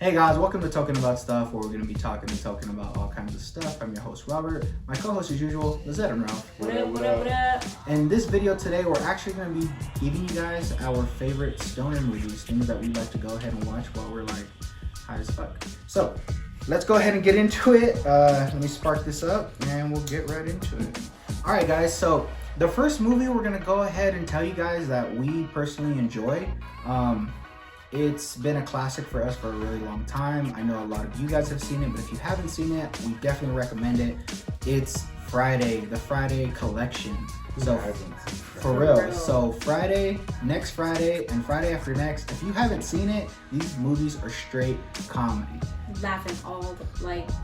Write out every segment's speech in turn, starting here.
Hey guys, welcome to Talking About Stuff, where we're going to be talking about all kinds of stuff. I'm your host, Robert. My co-host, as usual, Lizette and Ralph. What up? In this video today, we're actually going to be giving you guys our favorite stoner movies, things that we like to go ahead and watch while we're like high as fuck. So, let's go ahead and get into it. Let me spark this up and we'll get right into it. Alright guys, so the first movie we're going to go ahead and tell you guys that we personally enjoy. It's been a classic for us for a really long time. I know a lot of you guys have seen it, but if you haven't seen it, we definitely recommend it. It's Friday, the Friday collection. So for real. So Friday, next Friday, and Friday after next. If you haven't seen it, these movies are straight comedy. Laughing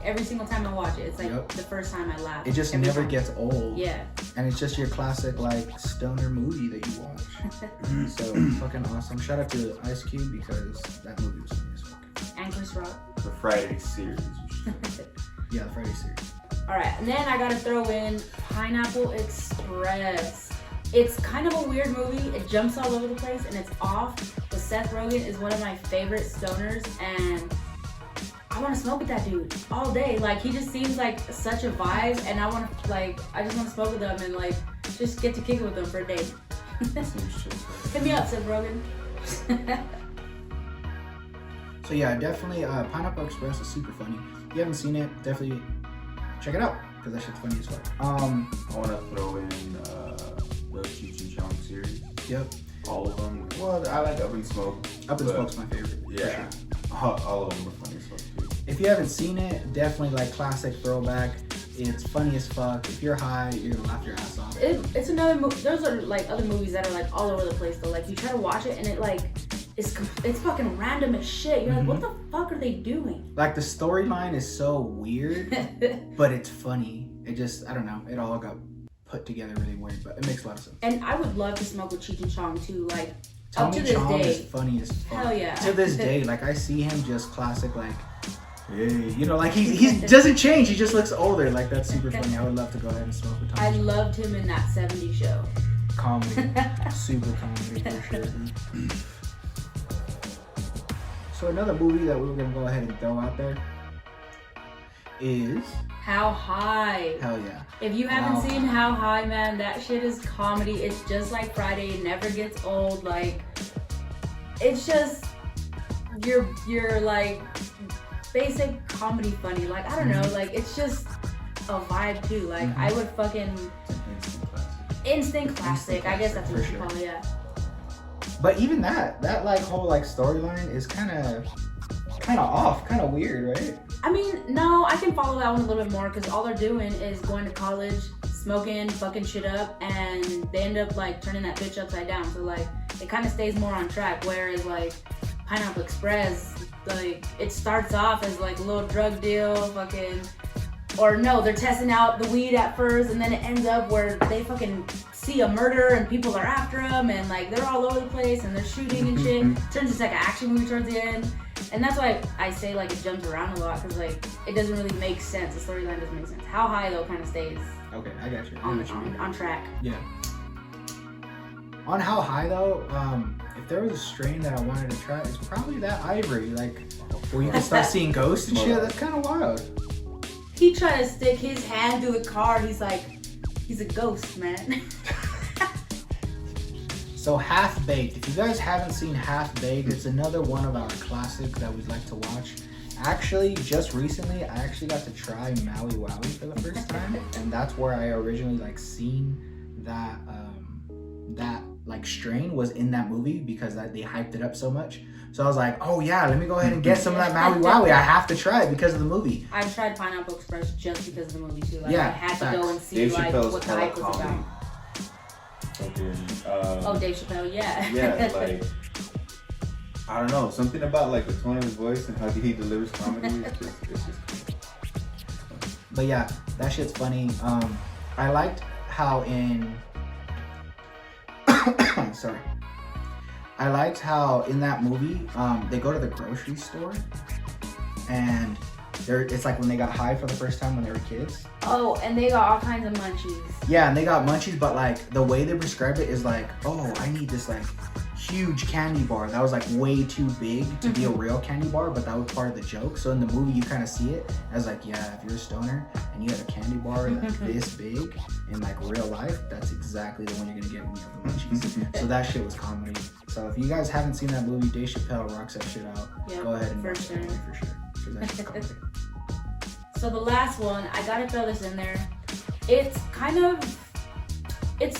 every single time I watch it. It's like the first time I laugh. It just never gets old. Yeah. And it's just your classic stoner movie that you watch. So fucking awesome. Shout out to Ice Cube because that movie was funny as fuck. And Chris Rock. The Friday series. Yeah, the Friday series. Alright, and then I gotta throw in Pineapple Express. It's kind of a weird movie. It jumps all over the place and it's off. But Seth Rogen is one of my favorite stoners and I want to smoke with that dude all day. He just seems like such a vibe, and I just want to smoke with him and just get to kick it with him for a day. Hit me up, Seth Rogen. So yeah, definitely Pineapple Express is super funny. If you haven't seen it, definitely check it out because that shit's funny as fuck. I want to throw in the Cheech and Chong series. Yep. All of them. Well, I like Up in Smoke. Up in Smoke's my favorite. Yeah. Sure. All of them are funny as fuck too. If you haven't seen it, definitely classic throwback. It's funny as fuck. If you're high, you're gonna laugh your ass off. It's another movie. Those are other movies that are all over the place though. You try to watch it and it's fucking random as shit. You're what the fuck are they doing? The storyline is so weird, but it's funny. It just, I don't know. It all got put together really weird, but it makes a lot of sense. And I would love to smoke with Cheech and Chong too. Tommy Chong is funny as fuck. Hell yeah. To this day, I see him just classic, hey, he doesn't change. He just looks older. That's super funny. I would love to go ahead and smoke with Tommy. I loved him in that 70s show. Comedy, super comedy for sure. So another movie that we were gonna go ahead and throw out there is How High. Hell yeah. If you haven't seen How High, man, that shit is comedy. It's just like Friday. It never gets old. It's just your basic comedy funny. I don't know. It's just a vibe too. I would fucking instant classic. I guess that's what you call it. Yeah. But even that whole storyline is kind of off, kind of weird, right? I mean, no, I can follow that one a little bit more because all they're doing is going to college, smoking, fucking shit up, and they end up turning that bitch upside down. So it kind of stays more on track. Whereas Pineapple Express, it starts off as a little drug deal, they're testing out the weed at first, and then it ends up where they fucking see a murder and people are after them, and they're all over the place and they're shooting and shit. Turns into an action movie towards the end. And that's why I say it jumps around a lot because it doesn't really make sense. The storyline doesn't make sense. How High though kind of stays. Okay, I got you. On track. Yeah. On How High though, if there was a strain that I wanted to try, it's probably that Ivory. Where you can start seeing ghosts and shit. That's kind of wild. He tried to stick his hand through the car. He's a ghost, man. So Half Baked. If you guys haven't seen Half Baked, it's another one of our classics that we'd like to watch. Actually, just recently, I actually got to try Maui Wowie for the first time, and that's where I originally seen that strain was in that movie because they hyped it up so much. So I was like, oh yeah, let me go ahead and get some of that Maui Wowie. I have to try it because of the movie. I've tried Pineapple Express just because of the movie too. I Yeah, had to go and see what the hype was about. Dave Chappelle, yeah. Yeah, I don't know, something about the tone of his voice and how he delivers comedy. It's just cool. But yeah, that shit's funny. I liked how sorry. I liked how in that movie, they go to the grocery store and it's when they got high for the first time when they were kids. Oh, and they got all kinds of munchies. Yeah, and they got munchies, but the way they prescribe it is oh, I need this huge candy bar that was like way too big to be a real candy bar, but that was part of the joke. So in the movie you kind of see it as like, yeah, if you're a stoner and you have a candy bar that's this big in like real life, that's exactly the one you're gonna get when you have the munchies. So that shit was comedy. So if you guys haven't seen that movie, Dave Chappelle rocks that shit out. Yep, Go ahead and for watch sure. that movie for sure. 'Cause that shit's comedy. So the last one, I gotta throw this in there. It's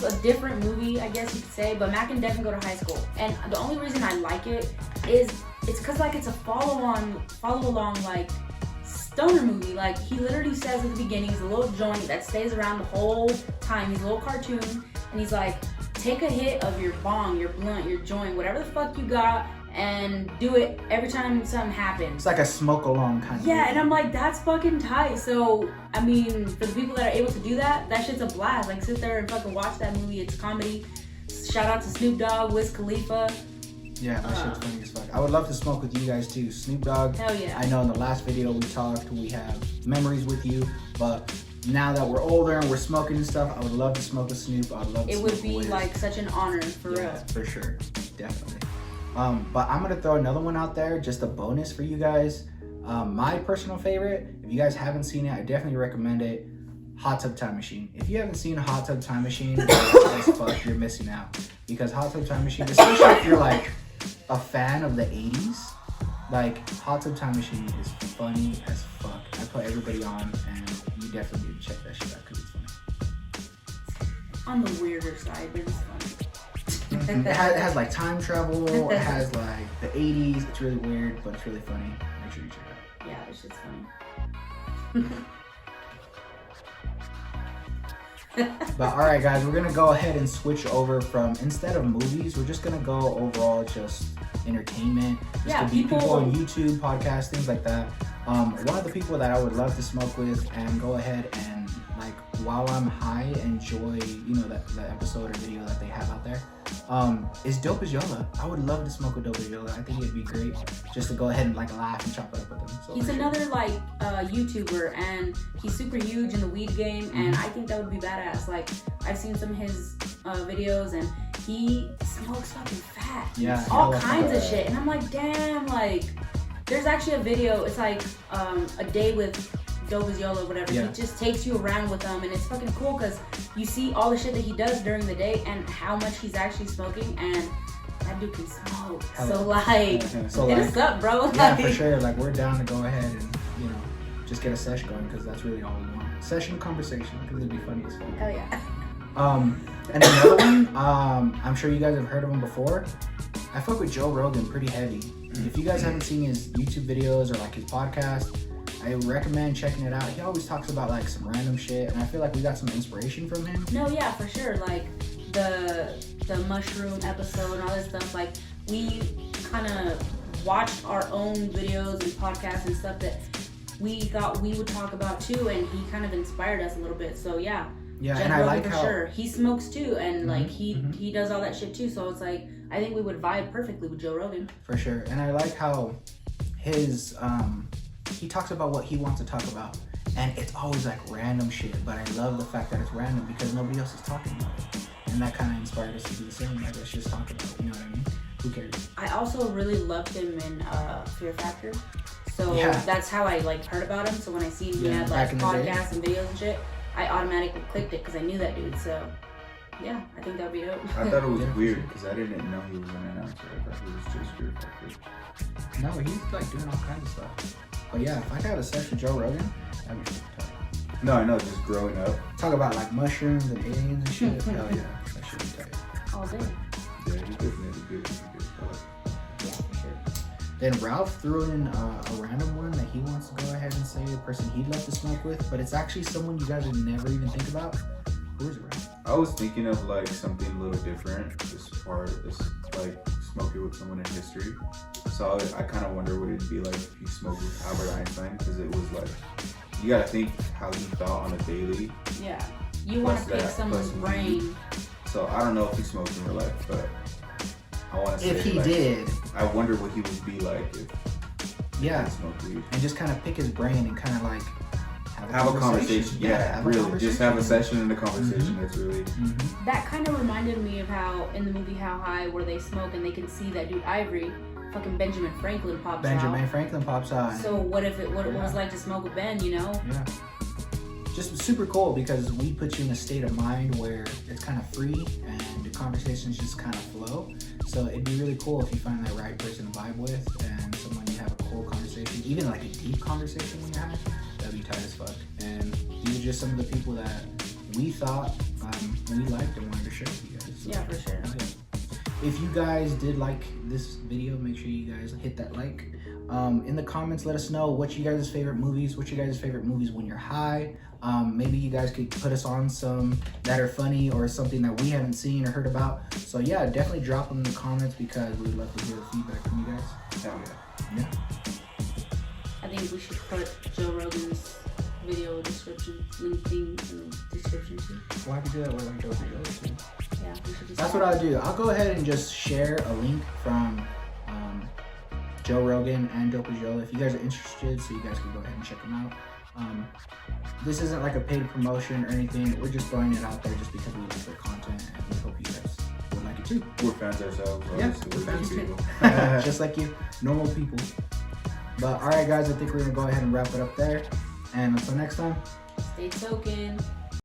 a different movie, I guess you could say, but Mac and Devin Go to High School. And the only reason I like it is it's because like it's a follow along like stoner movie. Like he literally says at the beginning, he's a little joint that stays around the whole time. He's a little cartoon, and he's like, take a hit of your bong, your blunt, your joint, whatever the fuck you got, and do it every time something happens. It's like a smoke along kind of Yeah, movie. and I'm like, that's fucking tight. So, I mean, for the people that are able to do that, that shit's a blast. Like, sit there and fucking watch that movie. It's comedy. Shout out to Snoop Dogg, Wiz Khalifa. Yeah, that shit's funny as fuck. I would love to smoke with you guys too. Snoop Dogg. Hell yeah. I know in the last video we talked, we have memories with you, but now that we're older and we're smoking and stuff, I would love to smoke with Snoop. I would love to It smoke would be with like such an honor, for yeah, real. for sure. Definitely. But I'm gonna throw another one out there, just a bonus for you guys. My personal favorite, if you guys haven't seen it, I definitely recommend it. Hot Tub Time Machine. If you haven't seen Hot Tub Time Machine, as fuck, you're missing out. Because Hot Tub Time Machine, especially if you're like a fan of the 80s, like Hot Tub Time Machine is funny as fuck. I put everybody on, and you definitely need to check that shit out because it's funny. On the weirder side, but it's funny. It has like time travel. It has like the 80s. It's really weird, but it's really funny. Make sure you check it out. Yeah, this shit's funny. But all right, guys, we're gonna go ahead and switch over from, instead of movies, we're just gonna go overall just entertainment. This Yeah, could be people people- on YouTube, podcasts, things like that. One of the people that I would love to smoke with and go ahead and like while I'm high enjoy, you know, that episode or video that they have out there, is Dope as Yola. I would love to smoke with Dope as Yola. I think it'd be great just to go ahead and like laugh and chop it up with him. So He's for sure. another like YouTuber, and he's super huge in the weed game, and I think that would be badass. Like I've seen some of his videos, and he smokes fucking fat. Yeah, all hella kinds of fat. shit, and I'm like, damn. Like there's actually a video. It's like a day with Dope as Yola, whatever. Yeah. He just takes you around with him, and it's fucking cool because you see all the shit that he does during the day and how much he's actually smoking, and that dude can smoke. Hella. So like, So, hit like, us up, bro. yeah, Like, for sure. Like we're down to go ahead and, you know, just get a session going because that's really all we want. Session conversation because it'd be funny as fuck. Hell yeah. And another one, I'm sure you guys have heard of him before. I fuck with Joe Rogan pretty heavy. If you guys haven't seen his YouTube videos or like his podcast, I recommend checking it out. He always talks about like some random shit, and I feel like we got some inspiration from him. No, yeah, for sure. Like the mushroom episode and all this stuff. Like we kind of watched our own videos and podcasts and stuff that we thought we would talk about too, and he kind of inspired us a little bit. So yeah, Yeah, Jeff and I Rogan like for how sure. He smokes too, and like mhm. he does all that shit too. So it's like I think we would vibe perfectly with Joe Rogan. for sure, and I like how his he talks about what he wants to talk about, and it's always like random shit. But I love the fact that it's random because nobody else is talking about it, and that kind of inspired us to do the same. Like let's just talk about it. You know what I mean? Who cares? I also really loved him in Fear Factor. So Yeah. that's how I like heard about him. So when I seen he Yeah, had back like in the day. podcasts and videos and shit, I automatically clicked it because I knew that dude. So yeah, I think that'd be dope. I thought it was Yeah. weird because I didn't know he was an announcer. I thought he was just Fear Factor. No, he's like doing all kinds of stuff. But yeah, if I got a session with Joe Rogan, that'd be super tight. No, I know, just growing up. Talk about like mushrooms and aliens and shit. Hell yeah, that should be tight. All day. Yeah, he definitely good. He's a good fella. Yeah, for sure. Then Ralph threw in a random one that he wants to go ahead and say the person he'd love to smoke with, but it's actually someone you guys would never even think about. Who is it, Ralph? I was thinking of like something a little different as far as like smoking with someone in history. So I kind of wonder what it'd be like if you smoked with Albert Einstein, because it was like, you gotta think how he thought on a daily. Yeah. You want Plus to pick that, someone's plus brain. So I don't know if he smoked in real life, but I want to say If he like, did, I wonder what he would be like if yeah, he smoked weed. and just kind of pick his brain and kind of like have a conversation. Yeah, have a really. conversation. Just have a session and a conversation. That's really. Mhm. That kind of reminded me of how in the movie How High, where they smoke and they can see that dude Ivory, fucking Benjamin Franklin pops Benjamin out. Franklin pops out. So what if what it was like to smoke with Ben? You know? Yeah. Just super cool because we put you in a state of mind where it's kind of free and the conversations just kind of flow. So it'd be really cool if you find that right person to vibe with and someone you have a cool conversation, even like a deep conversation when you're having. That'd be tight as fuck. And these are just some of the people that we thought we liked and wanted to share with you guys. So, Yeah, for sure. if you guys did like this video, make sure you guys hit that like. In the comments, let us know what you guys' favorite movies, when you're high. Maybe you guys could put us on some that are funny or something that we haven't seen or heard about. So yeah, definitely drop them in the comments because we'd love to hear the feedback from you guys. Hell yeah. Yeah. I think we should put Joe Rogan's video description, link in the description too. Why would you do that? What like over too? Yeah, we should just. That's what I'll do. I'll go ahead and just share a link from Joe Rogan and Dope Joe if you guys are interested, so you guys can go ahead and check them out. This isn't like a paid promotion or anything. We're just throwing it out there just because we like their content and we hope you guys would like it too. We're fans ourselves. Yeah, Obviously. we're fans people. Just like you, normal people. But all right, guys, I think we're gonna go ahead and wrap it up there. And until next time. Stay token.